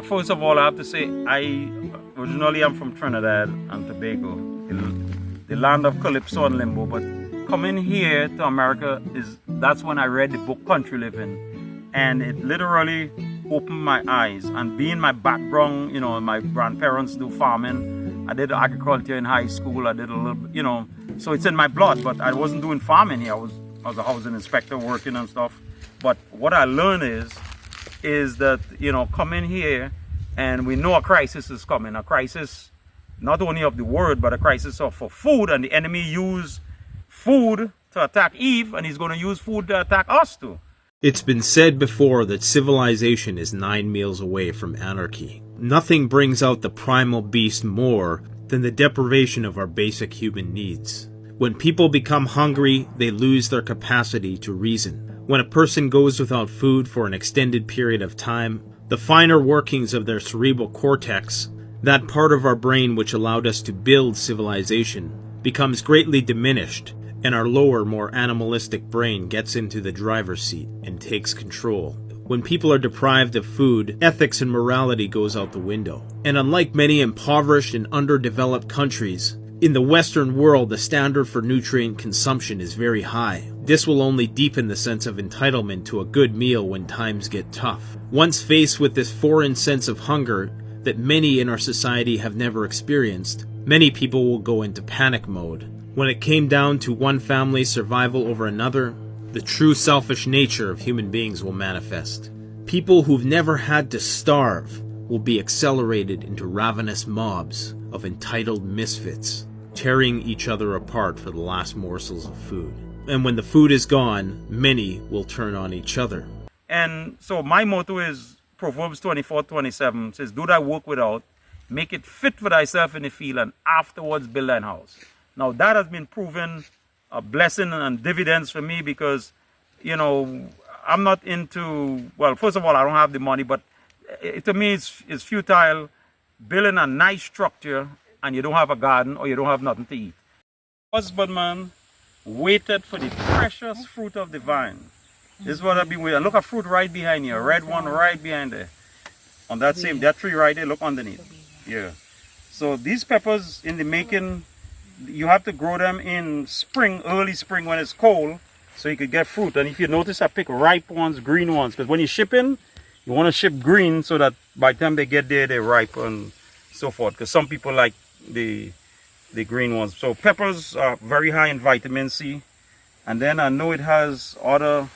First of all, I have to say I originally am from Trinidad and Tobago, the land of Calypso and Limbo. But coming here to America that's when I read the book Country Living, and it literally opened my eyes. And being my background, my grandparents do farming. I did agriculture in high school. I did a little, so it's in my blood. But I wasn't doing farming here. I was a housing inspector working and stuff. But what I learned is that, coming here, and we know a crisis is coming. A crisis not only of the world, but a crisis for food. And the enemy used food to attack Eve, and he's going to use food to attack us too. It's been said before that civilization is 9 meals away from anarchy. Nothing brings out the primal beast more than the deprivation of our basic human needs. When people become hungry, they lose their capacity to reason. When a person goes without food for an extended period of time, the finer workings of their cerebral cortex, that part of our brain which allowed us to build civilization, becomes greatly diminished, and our lower, more animalistic brain gets into the driver's seat and takes control. When people are deprived of food, ethics and morality goes out the window. And unlike many impoverished and underdeveloped countries, in the Western world the standard for nutrient consumption is very high. This will only deepen the sense of entitlement to a good meal when times get tough. Once faced with this foreign sense of hunger that many in our society have never experienced, many people will go into panic mode. When it came down to one family's survival over another, the true selfish nature of human beings will manifest. People who've never had to starve will be accelerated into ravenous mobs of entitled misfits, tearing each other apart for the last morsels of food. And when the food is gone, many will turn on each other. And so my motto is Proverbs 24:27 says, "Do thy work without, make it fit for thyself in the field, and afterwards build thine house." Now that has been proven a blessing and dividends for me because, I'm not into, well, first of all, I don't have the money, but to me it's futile building a nice structure and you don't have a garden or you don't have nothing to eat. Husbandman waited for the precious fruit of the vine. This is what I've been waiting. Look at fruit right behind you, a red one right behind there. On that tree right there, look underneath. Yeah. So these peppers in the making, you have to grow them in spring, early spring when it's cold, so you could get fruit. And if you notice, I pick ripe ones, green ones, because when you're shipping, you want to ship green so that by the time they get there, they're ripe and so forth. Because some people like the green ones. So peppers are very high in vitamin C. And then I know it has other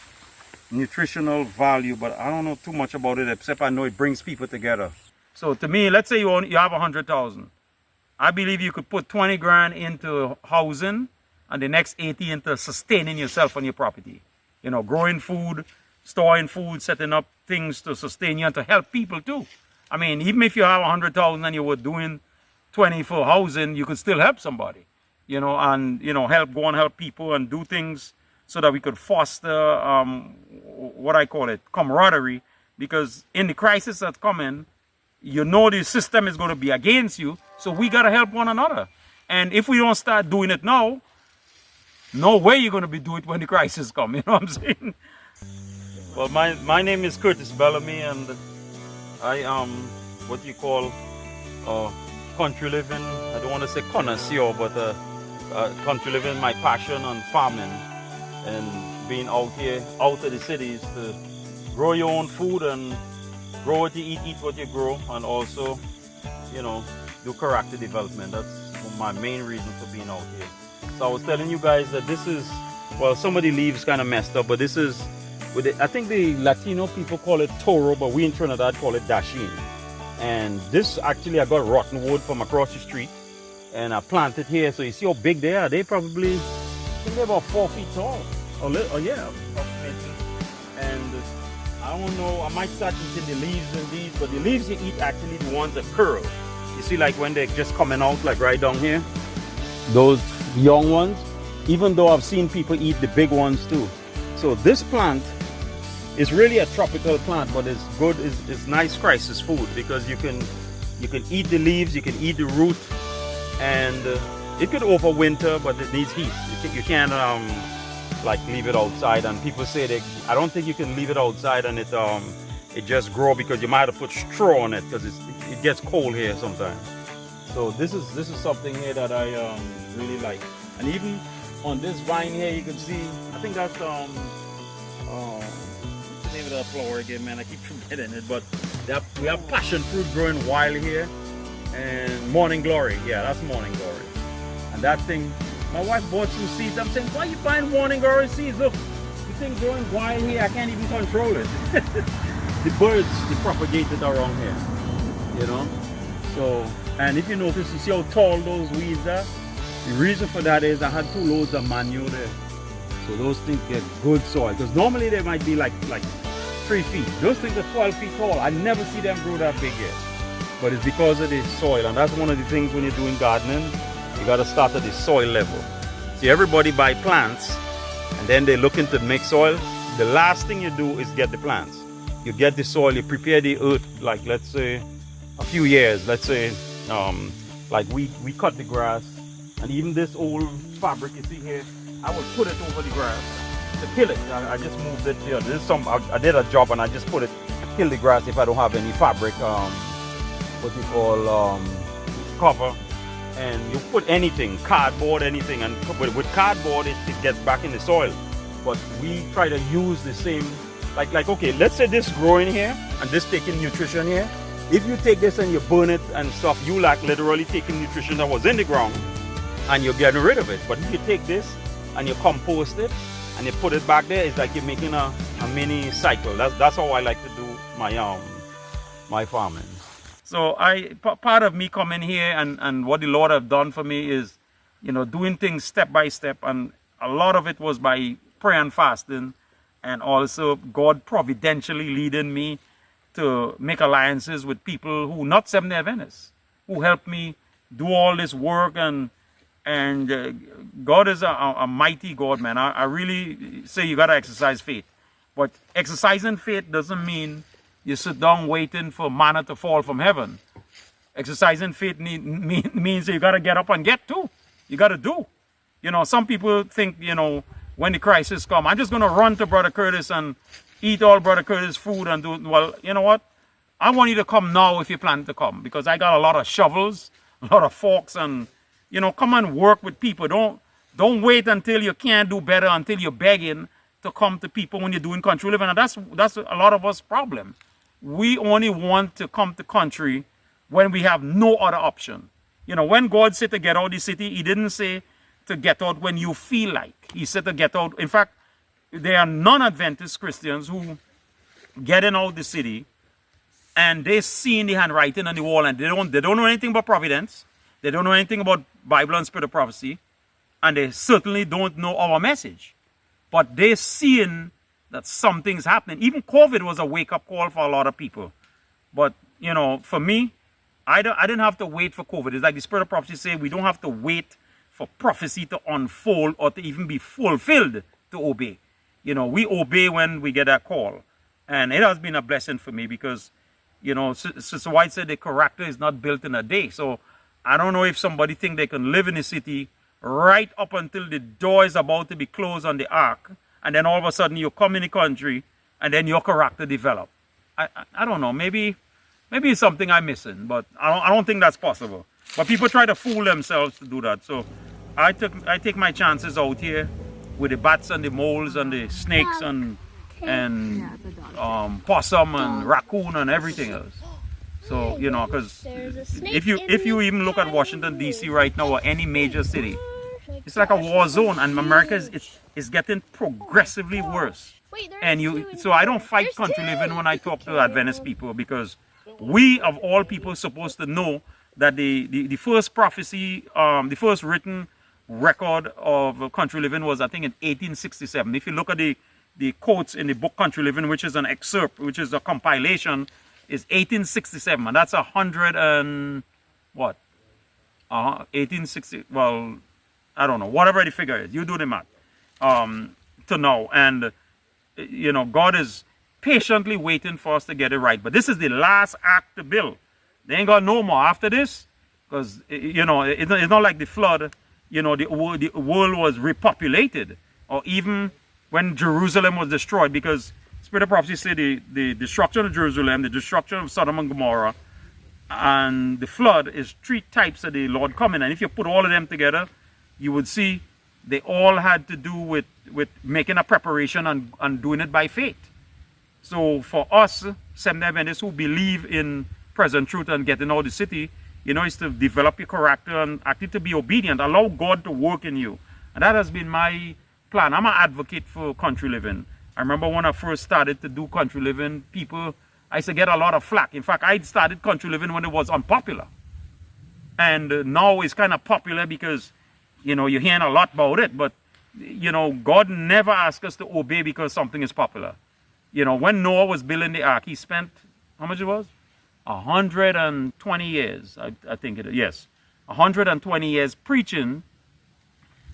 nutritional value, but I don't know too much about it, except I know it brings people together. So to me, let's say you have 100,000. I believe you could put 20 grand into housing and the next 80 into sustaining yourself on your property. Growing food, storing food, setting up things to sustain you and to help people too. I mean, even if you have 100,000 and you were doing 20 for housing, you could still help somebody, and, go and help people and do things so that we could foster, what I call it, camaraderie. Because in the crisis that's coming, the system is going to be against you. So we got to help one another. And if we don't start doing it now, no way you're going to be doing it when the crisis comes. You know what I'm saying? Well, my name is Curtis Bellamy, and I am what you call country living. I don't want to say connoisseur, but country living, my passion on farming and being out here, out of the cities to grow your own food and grow what you eat what you grow, and also, do character development. That's my main reason for being out here. So I was telling you guys that this is, well, some of the leaves kind of messed up, but this is, I think the Latino people call it toro, but we in Trinidad call it dashin. And this actually, I got rotten wood from across the street and I planted here. So you see how big they are. They probably, I think they're about 4 feet tall. Yeah. And I don't know, I might start eating the leaves in these, but the leaves you eat actually the ones that curl. You see, like when they're just coming out, like right down here, those young ones, even though I've seen people eat the big ones too. So this plant is really a tropical plant, but it's good, it's nice crisis food because you can eat the leaves, you can eat the root, and it could overwinter, but it needs heat. You can't like leave it outside, and people say that I don't think you can leave it outside and it just grow because you might have to put straw on it because it gets cold here sometimes. So this is something here that I really like. And even on this vine here, you can see, I think that's what's the name of that flower again, man? I keep forgetting it. But we have passion fruit growing wild here, and morning glory. Yeah, that's morning glory. And that thing, my wife bought some seeds. I'm saying, why are you buying morning glory seeds? Look, the thing's growing wild here. I can't even control it. The birds, they propagate it around here, you know. So, and if you notice, you see how tall those weeds are. The reason for that is I had 2 loads of manure there. So those things get good soil. Because normally they might be like 3 feet. Those things are 12 feet tall. I never see them grow that big yet. But it's because of the soil. And that's one of the things when you're doing gardening, you got to start at the soil level. See, everybody buy plants and then they look into mix soil. The last thing you do is get the plants. You get the soil, you prepare the earth, like let's say a few years. Let's say like we cut the grass. And even this old fabric you see here, I would put it over the grass to kill it. I just moved it here. This is I did a job and I just put it to kill the grass if I don't have any fabric, what you call cover. And you put anything, cardboard, anything, and with cardboard it gets back in the soil. But we try to use the same, like okay, let's say this growing here and this taking nutrition here. If you take this and you burn it and stuff, you like literally taking nutrition that was in the ground and you're getting rid of it. But if you take this and you compost it and you put it back there, it's like you're making a mini cycle. That's how I like to do my farming. So part of me coming here and what the Lord have done for me is, you know, doing things step by step, and a lot of it was by prayer and fasting, and also God providentially leading me to make alliances with people who not Seventh-day Adventists, who helped me do all this work. And God is a mighty God, man. I really say you got to exercise faith. But exercising faith doesn't mean you sit down waiting for manna to fall from heaven. Exercising faith means you got to get up and get to. You got to do. You know, some people think, you know, when the crisis come, I'm just going to run to Brother Curtis and eat all Brother Curtis' food and do. Well, you know what? I want you to come now if you plan to come, because I got a lot of shovels, a lot of forks, and you know, come and work with people. Don't wait until you can't do better, until you're begging to come to people when you're doing country living. And that's a lot of us problem. We only want to come to country when we have no other option. You know, when God said to get out of the city, he didn't say to get out when you feel like. He said to get out. In fact, there are non-Adventist Christians who get in out of the city and they see the handwriting on the wall, and they don't know anything about providence. They don't know anything about Bible and spirit of prophecy, and they certainly don't know our message. But they're seeing that something's happening. Even COVID was a wake-up call for a lot of people. But, you know, for me, I didn't have to wait for COVID. It's like the spirit of prophecy say, we don't have to wait for prophecy to unfold or to even be fulfilled to obey. You know, we obey when we get that call. And it has been a blessing for me because, you know, Sister White said the character is not built in a day. So I don't know if somebody think they can live in the city right up until the door is about to be closed on the ark, and then all of a sudden you come in the country and then your character develop. I don't know. Maybe it's something I'm missing, but I don't think that's possible. But people try to fool themselves to do that. So I take my chances out here with the bats and the moles and the snakes and possum and raccoon and everything else. So, you know, because if you even look at Washington, D.C. right now, or any major city, it's like a war zone, and America is getting progressively worse. So I don't fight country living when I talk to Adventist people, because we, of all people, supposed to know that the first prophecy, the first written record of country living was, I think, in 1867. If you look at the quotes in the book Country Living, which is an excerpt, which is a compilation, is 1867, and that's 100 and what? 1860. Well, I don't know. Whatever the figure is, you do the math. To now, and you know, God is patiently waiting for us to get it right. But this is the last act to build. They ain't got no more after this, because you know it's not like the flood. You know, the world was repopulated, or even when Jerusalem was destroyed, because Spirit of prophecy say the destruction of Jerusalem, the destruction of Sodom and Gomorrah, and the flood is three types of the Lord coming. And if you put all of them together, you would see they all had to do with making a preparation and doing it by faith. So for us, Seventh-day Adventists who believe in present truth and getting out of the city, is to develop your character and actually to be obedient. Allow God to work in you. And that has been my plan. I'm an advocate for country living. I remember when I first started to do country living, I used to get a lot of flack. In fact, I started country living when it was unpopular. And now it's kind of popular because, you're hearing a lot about it. But, God never asked us to obey because something is popular. When Noah was building the ark, he spent, how much it was? 120 years, I think it is. Yes, 120 years preaching,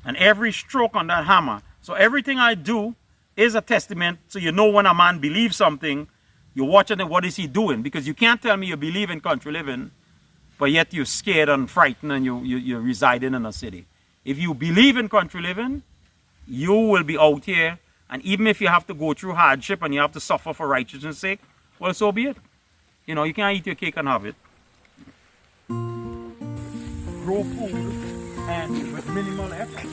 and every stroke on that hammer. So everything I do is a testament. So when a man believes something, you're watching it, what is he doing? Because you can't tell me you believe in country living, but yet you're scared and frightened and you're residing in a city. If you believe in country living, you will be out here, and even if you have to go through hardship and you have to suffer for righteousness' sake, well, so be it. You can't eat your cake and have it. Grow food and with minimal effort.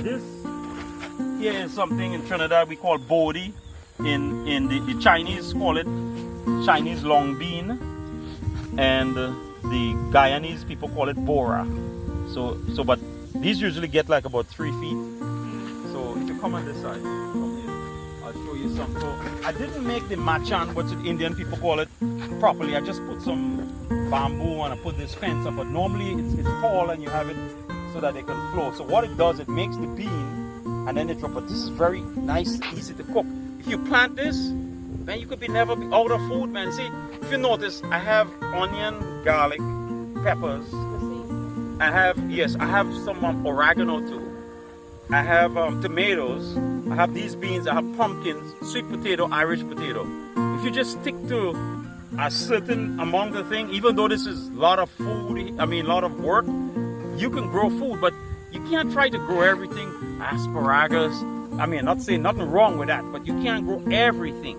This here is something in Trinidad we call bodi. In the Chinese call it Chinese long bean, and the Guyanese people call it bora. But these usually get like about 3 feet. So if you come on this side, I'll show you some. So I didn't make the machan, what the Indian people call it, properly. I just put some bamboo and I put this fence up. But normally it's tall and you have it so that they can flow. So what it does, it makes the bean and then it drops. But this is very nice, easy to cook. If you plant this, then you could never be out of food, man. See, if you notice, I have onion, garlic, peppers. I have some oregano too. I have tomatoes. I have these beans. I have pumpkins, sweet potato, Irish potato. If you just stick to a certain amount of thing, even though this is a lot of food, a lot of work, you can grow food, but you can't try to grow everything. Asparagus. Not saying nothing wrong with that, but you can't grow everything.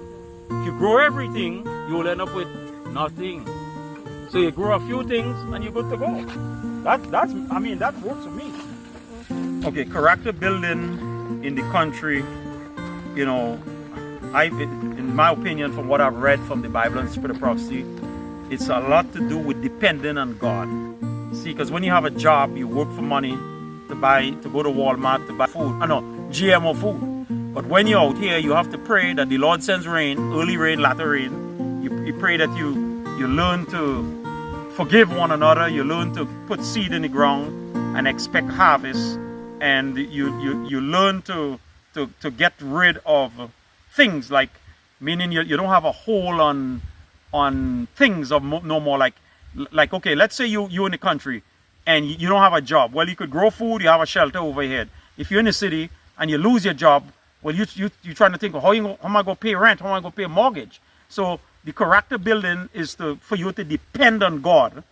If you grow everything, you will end up with nothing. So you grow a few things and you're good to go. That works for me. Okay, character building in the country, in my opinion, from what I've read from the Bible and Spirit of Prophecy, it's a lot to do with depending on God. See, because when you have a job, you work for money to go to Walmart to buy food. GMO food. But when you're out here, you have to pray that the Lord sends rain, early rain, latter rain. You pray that you learn to forgive one another. You learn to put seed in the ground and expect harvest. And you learn to get rid of things, like, meaning you don't have a hold on things of no more. Like okay, let's say you're in the country and you don't have a job. Well, you could grow food, you have a shelter overhead. If you're in the city and you lose your job, well, you're trying to think, how am I going to pay rent? How am I going to pay a mortgage? So the character building is for you to depend on God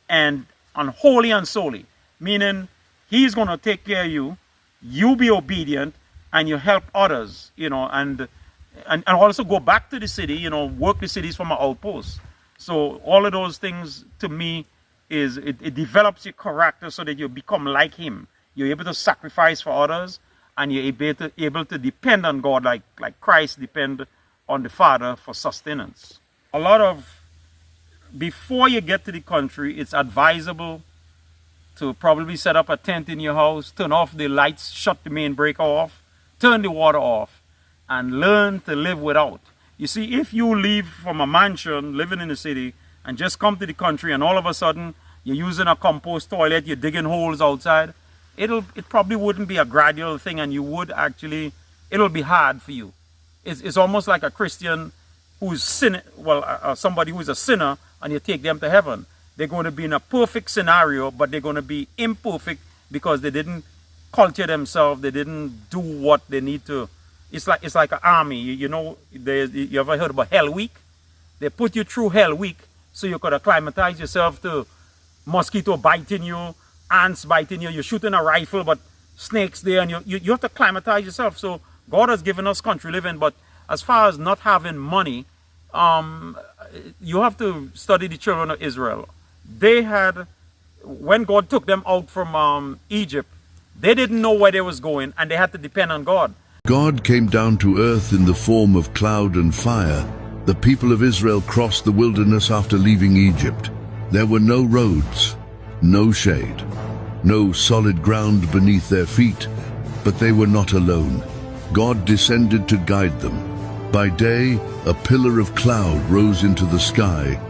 and on wholly and solely, meaning He's going to take care of you, you be obedient, and you help others, and also go back to the city, work the cities from an outpost. So all of those things, to me, it develops your character so that you become like Him. You're able to sacrifice for others, and you're able to depend on God like Christ depend on the Father for sustenance. Before you get to the country, it's advisable to probably set up a tent in your house, turn off the lights, shut the main breaker off, turn the water off, and learn to live without. You see, if you leave from a mansion, living in the city, and just come to the country, and all of a sudden you're using a compost toilet, you're digging holes outside, it probably wouldn't be a gradual thing, and it'll be hard for you. It's almost like a Christian who's somebody who's a sinner, and you take them to heaven. They're going to be in a perfect scenario, but they're going to be imperfect because they didn't culture themselves. They didn't do what they need to. It's like an army. You ever heard about Hell Week? They put you through Hell Week so you could acclimatize yourself to mosquito biting you, ants biting you. You're shooting a rifle, but snakes there, and you have to climatize yourself. So God has given us country living, but as far as not having money, you have to study the children of Israel. They had, when God took them out from Egypt, they didn't know where they was going, and they had to depend on God. God came down to earth in the form of cloud and fire. The people of Israel crossed the wilderness after leaving Egypt. There were no roads, no shade, no solid ground beneath their feet, but they were not alone. God descended to guide them. By day, a pillar of cloud rose into the sky,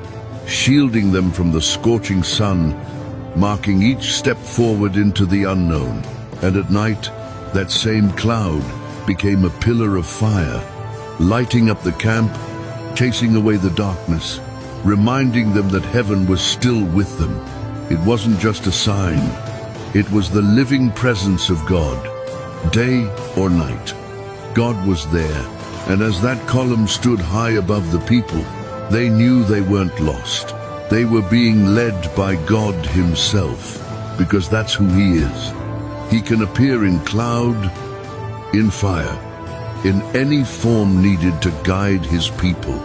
shielding them from the scorching sun, marking each step forward into the unknown. And at night, that same cloud became a pillar of fire, lighting up the camp, chasing away the darkness, reminding them that heaven was still with them. It wasn't just a sign. It was the living presence of God. Day or night, God was there. And as that column stood high above the people, they knew they weren't lost. They were being led by God himself, because that's who he is. He can appear in cloud, in fire, in any form needed to guide his people.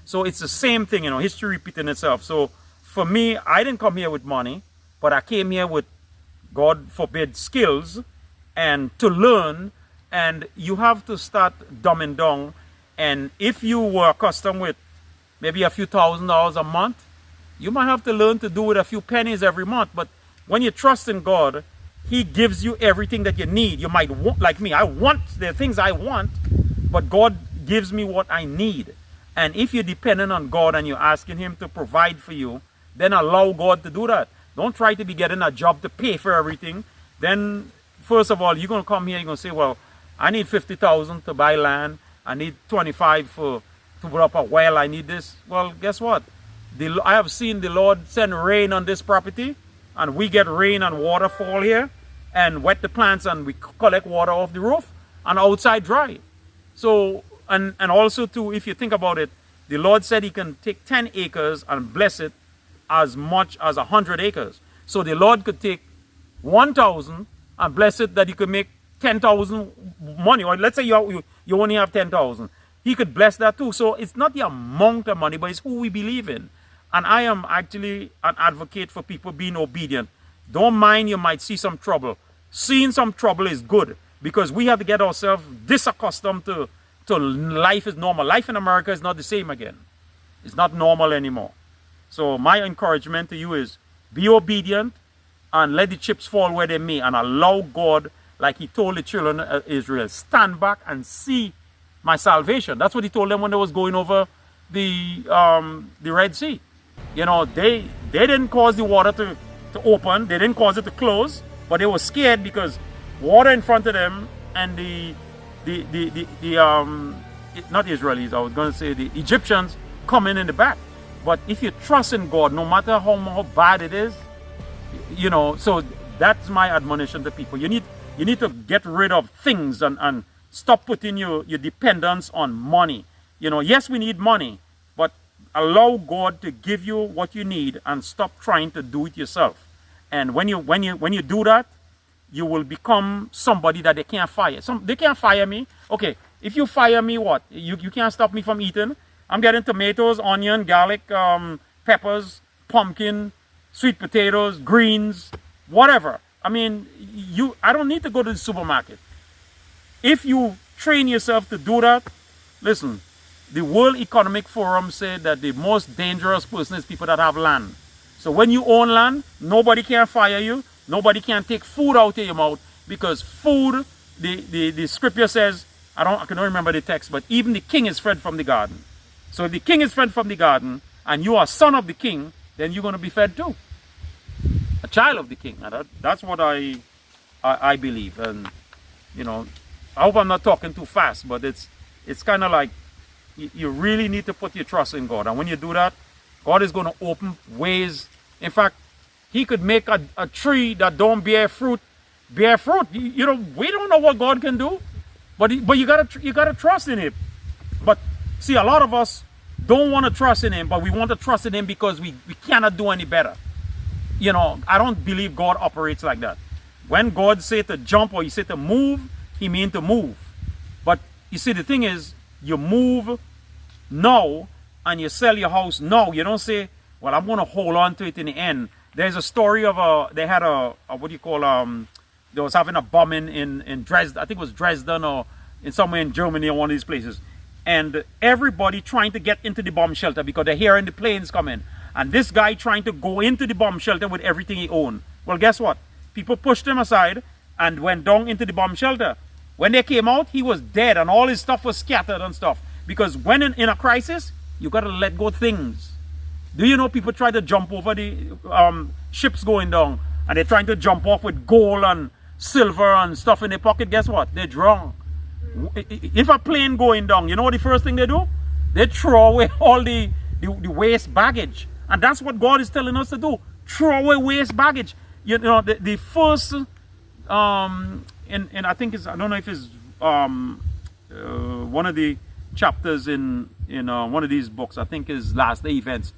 So it's the same thing, history repeating itself. So for me, I didn't come here with money, but I came here with, God forbid, skills and to learn. And you have to start dumbing down. And if you were accustomed with maybe a few $1,000s a month, you might have to learn to do with a few pennies every month. But when you trust in God, he gives you everything that you need. You might want, like me, there are things I want, but God gives me what I need. And if you're dependent on God and you're asking him to provide for you, then allow God to do that. Don't try to be getting a job to pay for everything. Then, first of all, you're going to come here, you're going to say, well, I need 50,000 to buy land. I need 25 to put up a well. I need this. Well, guess what? I have seen the Lord send rain on this property, and we get rain and water fall here and wet the plants, and we collect water off the roof and outside dry. So, and also too, if you think about it, the Lord said he can take 10 acres and bless it as much as 100 acres. So the Lord could take 1,000 and bless it that you could make 10,000 money. Or let's say you only have 10,000. He could bless that too. So it's not the amount of money, but it's who we believe in. And I am actually an advocate for people being obedient. Don't mind you might see some trouble. Seeing some trouble is good, because we have to get ourselves disaccustomed to life is normal. Life in America is not the same again. It's not normal anymore. So my encouragement to you is be obedient and let the chips fall where they may, and allow God, like he told the children of Israel, stand back and see my salvation. That's what he told them when they was going over the Red Sea. They didn't cause the water to open. They didn't cause it to close, but they were scared because water in front of them, and not Israelis, I was going to say the Egyptians coming in the back. But if you trust in God, no matter how bad it is, so that's my admonition to people. You need to get rid of things and stop putting your dependence on money. Yes, we need money, but allow God to give you what you need and stop trying to do it yourself. And when you do that, you will become somebody that they can't fire. They can't fire me. Okay, if you fire me, what? You can't stop me from eating. I'm getting tomatoes, onion, garlic, peppers, pumpkin, sweet potatoes, greens, whatever. I mean, I don't need to go to the supermarket. If you train yourself to do that, listen, the World Economic Forum said that the most dangerous person is people that have land. So when you own land, nobody can fire you. Nobody can take food out of your mouth, because food, the scripture says, I can remember the text, but even the king is fed from the garden. So if the king is fed from the garden and you are son of the king, then you're going to be fed too. A child of the king. And that's what I believe. And, I hope I'm not talking too fast, but it's kind of like you really need to put your trust in God. And when you do that, God is going to open ways. In fact, he could make a tree that don't bear fruit. We don't know what God can do, but you gotta trust in him. But see, a lot of us don't want to trust in him, but we want to trust in him because we cannot do any better. I don't believe God operates like that. When God say to jump or he say to move, he mean to move. But you see, the thing is, you move now and you sell your house now. You don't say, well, I'm going to hold on to it in the end. There's a story of they had a what do you call, they was having a bombing in Dresden. I think it was Dresden or in somewhere in Germany or one of these places. And everybody trying to get into the bomb shelter because they're hearing the planes coming. And this guy trying to go into the bomb shelter with everything he owned. Well, guess what? People pushed him aside and went down into the bomb shelter. When they came out, he was dead and all his stuff was scattered and stuff. Because when in a crisis, you got to let go things. Do you know people try to jump over the ships going down and they're trying to jump off with gold and silver and stuff in their pocket? Guess what? They're drowned. If a plane going down, you know what the first thing they do? They throw away all the waste baggage. And that's what God is telling us to do. Throw away waste baggage. You know, the first, and I think it's, I don't know if it's one of the chapters in one of these books, I think is Last Day Events,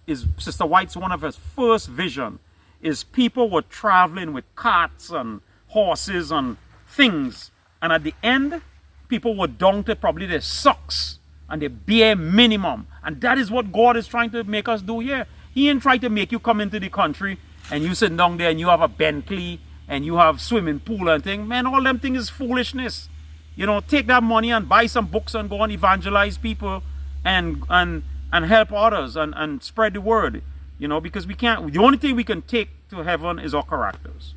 is Sister White's one of her first vision, is people were traveling with carts and horses and things. And at the end, people were down to probably their socks and their bare minimum. And that is what God is trying to make us do here. He ain't trying to make you come into the country and you sit down there and you have a Bentley and you have swimming pool and thing. Man, all them things is foolishness. You know, take that money and buy some books and go and evangelize people and help others and spread the word. You know, because we can't, the only thing we can take to heaven is our characters.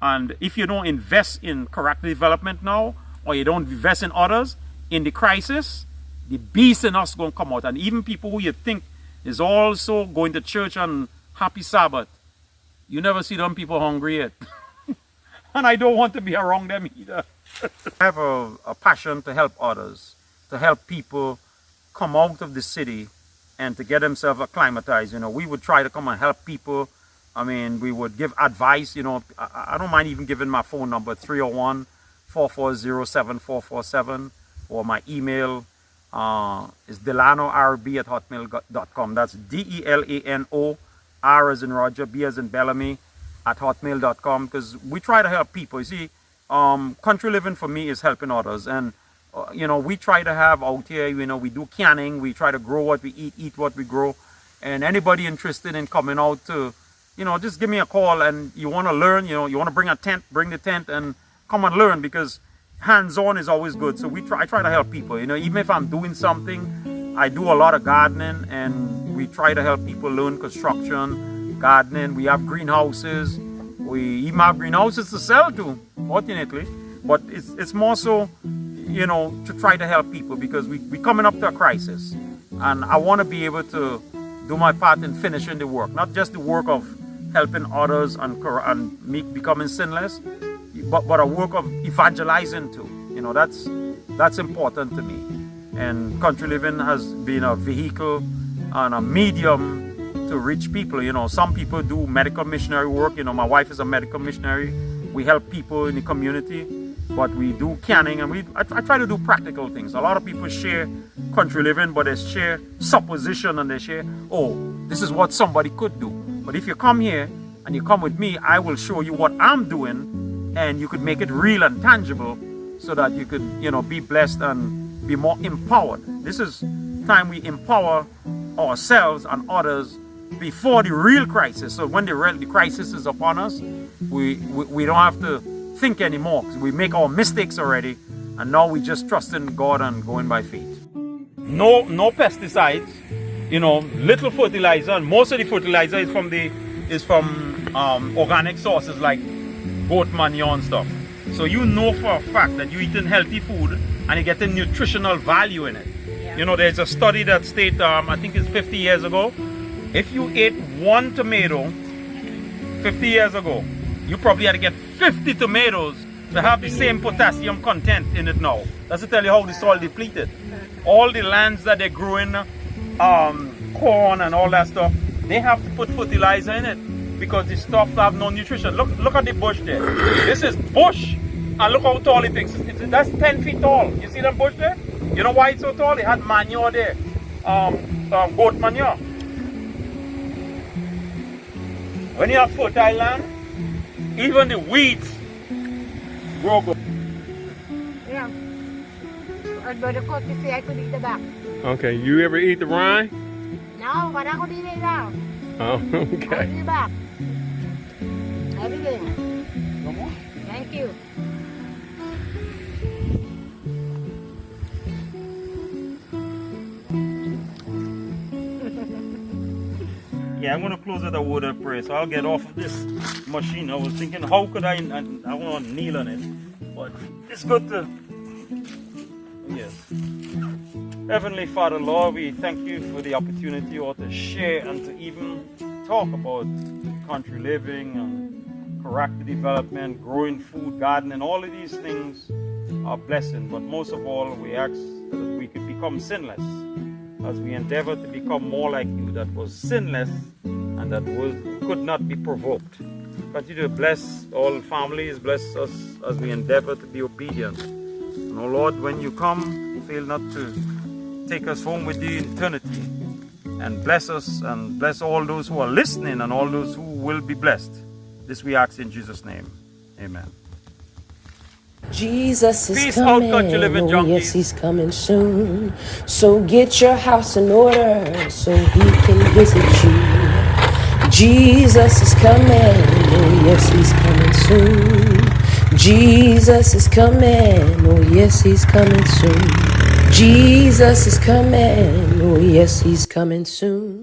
And if you don't invest in character development now, or you don't invest in others, in the crisis, the beast in us is going to come out. And even people who you think is also going to church on Happy Sabbath, you never see them people hungry yet. And I don't want to be around them either. I have a passion to help others, to help people come out of the city and to get themselves acclimatized. You know, we would try to come and help people. I mean, we would give advice. You know, I don't mind even giving my phone number, 301-440-7447, or my email is delanorb@hotmail.com. That's DELANO, R as in Roger, B as in Bellamy, @hotmail.com, because we try to help people. You see, country living for me is helping others. And, you know, we try to have out here, you know, we do canning. We try to grow what we eat what we grow. And anybody interested in coming out to, you know, just give me a call, and you want to learn, you know, you want to bring a tent, bring the tent and come and learn, because hands-on is always good. So I try to help people, you know, even if I'm doing something. I do a lot of gardening, and we try to help people learn construction, gardening. We have greenhouses. We even have greenhouses to sell to, fortunately. But it's more so, you know, to try to help people, because we're coming up to a crisis. And I want to be able to do my part in finishing the work. Not just the work of helping others and me becoming sinless, but a work of evangelizing too. You know, that's important to me. And country living has been a vehicle and a medium to reach people. You know, some people do medical missionary work. You know, my wife is a medical missionary. We help people in the community, but we do canning, and I try to do practical things. A lot of people share country living, but they share supposition, and they share, oh, this is what somebody could do. But if you come here and you come with me, I will show you what I'm doing, and you could make it real and tangible, so that you could, you know, be blessed and be more empowered. This is time we empower ourselves and others before the real crisis. So when the crisis is upon us, we don't have to think anymore, because we make our mistakes already, and now we just trust in God and going by faith. No pesticides, you know, little fertilizer, and most of the fertilizer is from organic sources like goat manure and stuff. So you know for a fact that you're eating healthy food and you're getting nutritional value in it. Yeah. You know, there's a study that states, I think it's 50 years ago, if you ate one tomato 50 years ago, you probably had to get 50 tomatoes to have the same potassium content in it now. That's to tell you how the soil depleted. All the lands that they're growing corn and all that stuff, they have to put fertilizer in it, because the stuff have no nutrition. Look at the bush there. This is bush, and look how tall it is. That's 10 feet tall. You see that bush there? You know why it's so tall? It had manure there, goat manure. When you have fertile land, Even the weeds grow good. Yeah. I'd better cut to see I could eat the back. Okay, you ever eat the rind? No, but I could eat it now. Oh, I could okay. eat the back. Everything. Thank you. Yeah, I'm gonna close with a word of prayer. So I'll get off of this machine. I was thinking, how could I want to kneel on it, but it's good to. Yes. Heavenly Father, Lord, we thank you for the opportunity to share and to even talk about country living and character development, growing food, gardening. All of these things are blessing. But most of all, we ask that we could become sinless as we endeavor to become more like you, that was sinless and that could not be provoked. Continue to bless all families, bless us as we endeavor to be obedient. And oh Lord, when you come, fail not to take us home with you in eternity, and bless us and bless all those who are listening and all those who will be blessed. This we ask in Jesus' name. Amen. Jesus is Peace out, coming, country living oh junkies. yes, he's coming soon. So get your house in order so he can visit you. Jesus is coming, oh yes, he's coming soon. Jesus is coming, oh yes, he's coming soon. Jesus is coming, oh yes, he's coming soon.